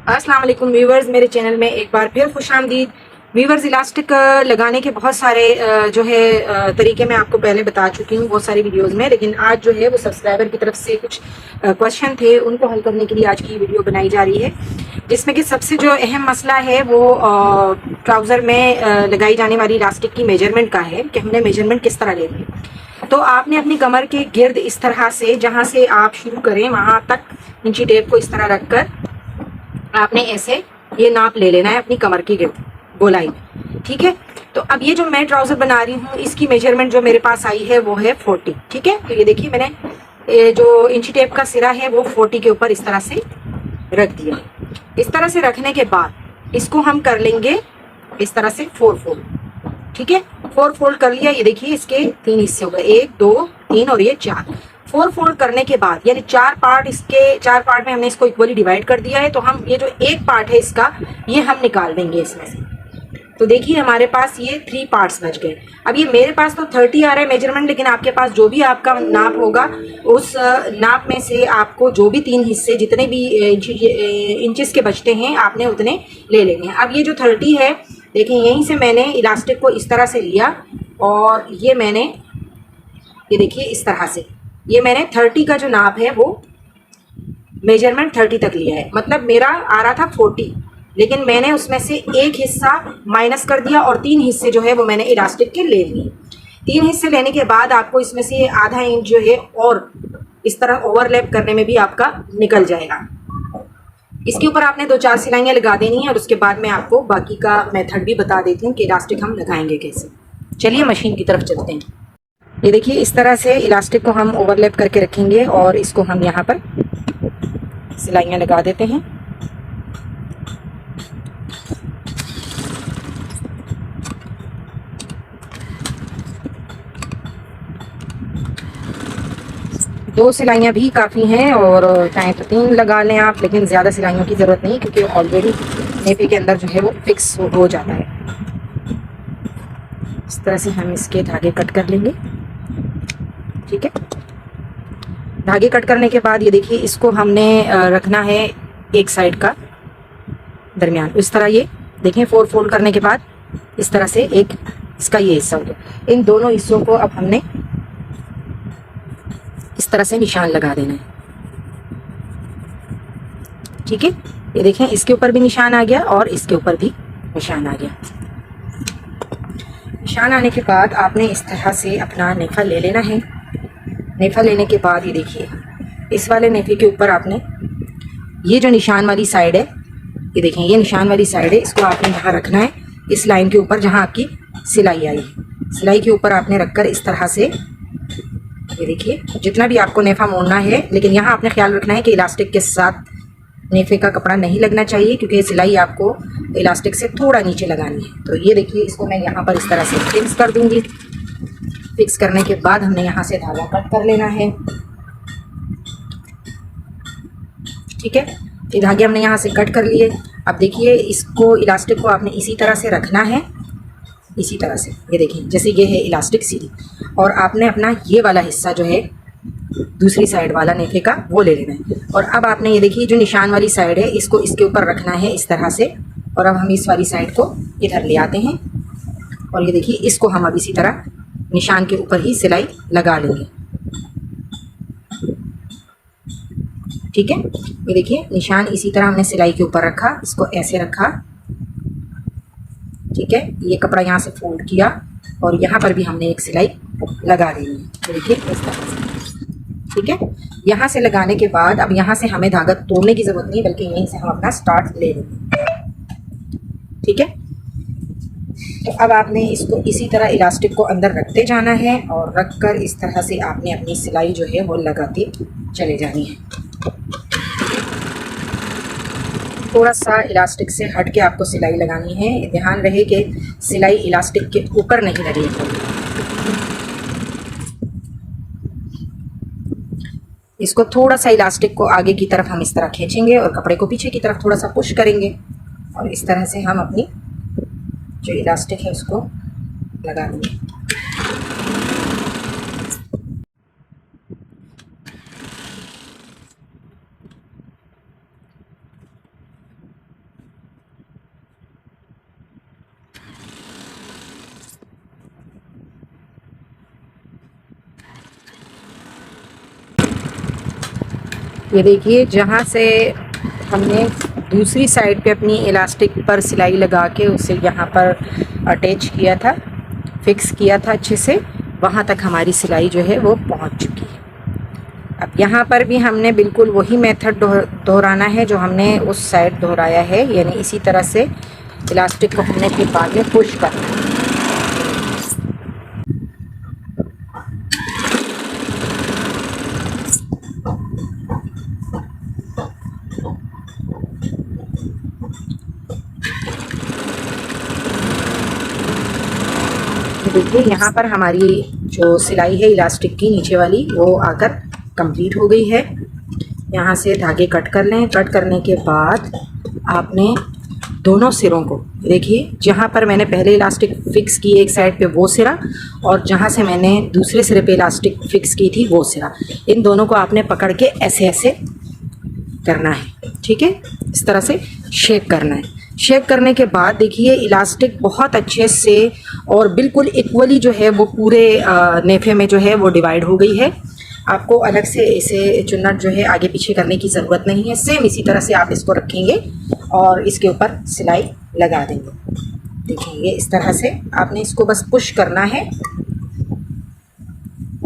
अस्सलाम वालेकुम व्यूवर्स, मेरे चैनल में एक बार फिर खुशामदीद। व्यूवर्स, इलास्टिक लगाने के बहुत सारे जो है तरीके मैं आपको पहले बता चुकी हूँ बहुत सारी वीडियोस में, लेकिन आज जो है वो सब्सक्राइबर की तरफ से कुछ क्वेश्चन थे, उनको हल करने के लिए आज की वीडियो बनाई जा रही है। जिसमें कि सबसे जो अहम मसला है वो ट्राउज़र में लगाई जाने वाली इलास्टिक की मेजरमेंट का है कि हमने मेजरमेंट किस तरह लेनी है। तो आपने अपनी कमर के गिर्द इस तरह से, जहाँ से आप शुरू करें वहाँ तक इंची टेप को इस तरह रखकर आपने ऐसे ये नाप ले लेना है अपनी कमर की गिर्द गोलाई में। ठीक है, तो अब ये जो मैं ट्राउजर बना रही हूँ इसकी मेजरमेंट जो मेरे पास आई है वो है 40। ठीक है, तो ये देखिए मैंने जो इंची टेप का सिरा है वो 40 के ऊपर इस तरह से रख दिया। इस तरह से रखने के बाद इसको हम कर लेंगे इस तरह से 4 फोल्ड। ठीक है, 4 फोल्ड कर लिया। ये देखिए इसके 3 हिस्से हो गए, 1 2 3 और ये 4। 4 फोल्ड करने के बाद यानी 4 पार्ट, इसके 4 पार्ट में हमने इसको इक्वली डिवाइड कर दिया है। तो हम ये जो एक पार्ट है इसका ये हम निकाल देंगे इसमें से। तो देखिए हमारे पास ये 3 पार्ट्स बच गए। अब ये मेरे पास तो 30 आ रहा है मेजरमेंट, लेकिन आपके पास जो भी आपका नाप होगा उस नाप में से आपको जो भी 3 हिस्से जितने भी इंचेस के बचते हैं आपने उतने ले लेने हैं। अब ये जो 30 है, देखिए यहीं से मैंने इलास्टिक को इस तरह से लिया और ये मैंने, ये देखिए इस तरह से ये मैंने 30 का जो नाप है वो मेजरमेंट 30 तक लिया है। मतलब मेरा आ रहा था 40, लेकिन मैंने उसमें से एक हिस्सा माइनस कर दिया और 3 हिस्से जो है वो मैंने इलास्टिक के ले लिए। 3 हिस्से लेने के बाद आपको इसमें से आधा इंच जो है और इस तरह ओवरलैप करने में भी आपका निकल जाएगा। इसके ऊपर आपने 2-4 सिलाइयाँ लगा देनी है और उसके बाद मैं आपको बाकी का मेथड भी बता देती हूँ कि इलास्टिक हम लगाएंगे कैसे। चलिए मशीन की तरफ चलते हैं। ये देखिए इस तरह से इलास्टिक को हम ओवरलैप करके रखेंगे और इसको हम यहाँ पर सिलाइयाँ लगा देते हैं। दो सिलाइयाँ भी काफ़ी हैं और चाहे तो 3 लगा लें आप, लेकिन ज़्यादा सिलाइयों की ज़रूरत नहीं क्योंकि ऑलरेडी नेफे के अंदर जो है वो फिक्स हो जाता है। इस तरह से हम इसके धागे कट कर लेंगे। ठीक है, धागे कट करने के बाद ये देखिए इसको हमने रखना है एक साइड का दरमियान। इस तरह ये देखें 4 फोल्ड करने के बाद इस तरह से एक इसका ये हिस्सा हो गया। इन दोनों हिस्सों को अब हमने इस तरह से निशान लगा देना है। ठीक है, ये देखें इसके ऊपर भी निशान आ गया और इसके ऊपर भी निशान आ गया। निशान आने के बाद आपने इस तरह से अपना नेफा ले लेना है। नेफा लेने के बाद ये देखिए इस वाले नेफे के ऊपर आपने ये जो निशान वाली साइड है, ये देखें ये निशान वाली साइड है, इसको आपने यहाँ रखना है इस लाइन के ऊपर जहाँ आपकी सिलाई आई है। सिलाई के ऊपर आपने रखकर इस तरह से ये देखिए जितना भी आपको नेफा मोड़ना है, लेकिन यहाँ आपने ख्याल रखना है कि इलास्टिक के साथ नेफे का कपड़ा नहीं लगना चाहिए क्योंकि सिलाई आपको इलास्टिक से थोड़ा नीचे लगानी है। तो ये देखिए इसको मैं यहाँ पर इस तरह से फिक्स कर दूँगी। फिक्स करने के बाद हमने यहाँ से धागा कट कर लेना है। ठीक है, ये धागे हमने यहाँ से कट कर लिए। अब देखिए इसको इलास्टिक को आपने इसी तरह से रखना है, इसी तरह से। ये देखिए जैसे ये है इलास्टिक सीधी, और आपने अपना ये वाला हिस्सा जो है दूसरी साइड वाला नेफे का वो ले लेना है। और अब आपने ये देखिए जो निशान वाली साइड है इसको इसके ऊपर रखना है इस तरह से, और अब हम इस वाली साइड को इधर ले आते हैं और ये देखिए इसको हम अब इसी तरह निशान के ऊपर ही सिलाई लगा लेंगे। ठीक है, ये देखिए निशान इसी तरह हमने सिलाई के ऊपर रखा, इसको ऐसे रखा। ठीक है, ये कपड़ा यहाँ से फोल्ड किया और यहाँ पर भी हमने एक सिलाई लगा देनी है। देखिए इस तरह से। ठीक है, यहाँ से लगाने के बाद अब यहाँ से हमें धागा तोड़ने की ज़रूरत नहीं, बल्कि यहीं से हम अपना स्टार्ट ले लेंगे। ठीक है, तो अब आपने इसको इसी तरह इलास्टिक को अंदर रखते जाना है और रख कर इस तरह से आपने अपनी सिलाई जो है वो लगाते चले जानी है। थोड़ा सा इलास्टिक से हट के आपको सिलाई लगानी है। ध्यान रहे कि सिलाई इलास्टिक के ऊपर नहीं लगे। इसको थोड़ा सा इलास्टिक को आगे की तरफ हम इस तरह खींचेंगे और कपड़े को पीछे की तरफ थोड़ा सा पुश करेंगे और इस तरह से हम अपनी जो इलास्टिक है उसको लगा देंगे। ये देखिए, जहाँ से हमने दूसरी साइड पे अपनी इलास्टिक पर सिलाई लगा के उसे यहाँ पर अटैच किया था, फिक्स किया था अच्छे से, वहाँ तक हमारी सिलाई जो है वो पहुँच चुकी है। अब यहाँ पर भी हमने बिल्कुल वही मेथड दोहराना है जो हमने उस साइड दोहराया है, यानी इसी तरह से इलास्टिक को हमने फिर बाद में पुश करना है। देखिए, यहाँ पर हमारी जो सिलाई है इलास्टिक की नीचे वाली वो आकर कंप्लीट हो गई है। यहाँ से धागे कट कर लें। कट करने के बाद आपने दोनों सिरों को, देखिए जहाँ पर मैंने पहले इलास्टिक फिक्स की एक साइड पे वो सिरा, और जहाँ से मैंने दूसरे सिरे पे इलास्टिक फिक्स की थी वो सिरा, इन दोनों को आपने पकड़ के ऐसे ऐसे करना है। ठीक है, इस तरह से शेप करना है। शेप करने के बाद देखिए इलास्टिक बहुत अच्छे से और बिल्कुल इक्वली जो है वो पूरे नेफे में जो है वो डिवाइड हो गई है। आपको अलग से इसे चुन्नट जो है आगे पीछे करने की ज़रूरत नहीं है। सेम इसी तरह से आप इसको रखेंगे और इसके ऊपर सिलाई लगा देंगे। देखिए इस तरह से आपने इसको बस पुश करना है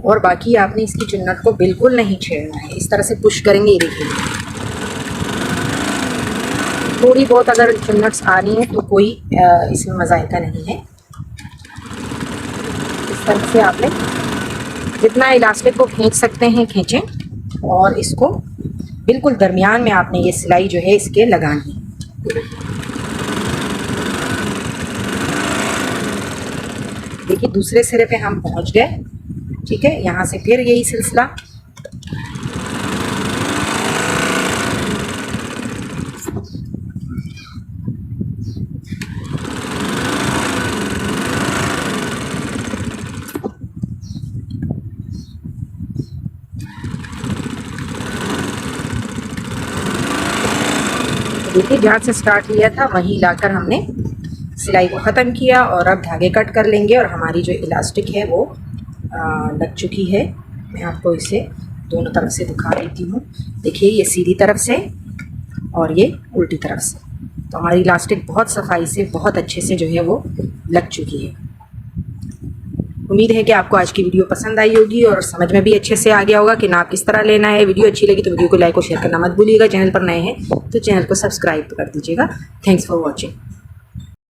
और बाकी आपने इसकी चुन्नट को बिल्कुल नहीं छेड़ना है। इस तरह से पुश करेंगे। ये देखिए, थोड़ी बहुत अगर चुन्नट्स आ रही हैं तो कोई इसमें मज़ायका नहीं है। इस तरह से आपने जितना इलास्टिक को खींच सकते हैं खींचें, और इसको बिल्कुल दरमियान में आपने ये सिलाई जो है इसके लगानी है। देखिए दूसरे सिरे पे हम पहुंच गए। ठीक है, यहाँ से फिर यही सिलसिला। देखिए जहाँ से स्टार्ट किया था वहीं लाकर हमने सिलाई को ख़त्म किया और अब धागे कट कर लेंगे और हमारी जो इलास्टिक है वो लग चुकी है। मैं आपको इसे दोनों तरफ से दिखा देती हूँ। देखिए ये सीधी तरफ से और ये उल्टी तरफ से, तो हमारी इलास्टिक बहुत सफाई से बहुत अच्छे से जो है वो लग चुकी है। उम्मीद है कि आपको आज की वीडियो पसंद आई होगी और समझ में भी अच्छे से आ गया होगा कि नाप किस तरह लेना है। वीडियो अच्छी लगी तो वीडियो को लाइक और शेयर करना मत भूलिएगा। चैनल पर नए हैं तो चैनल को सब्सक्राइब कर दीजिएगा। Thanks for watching.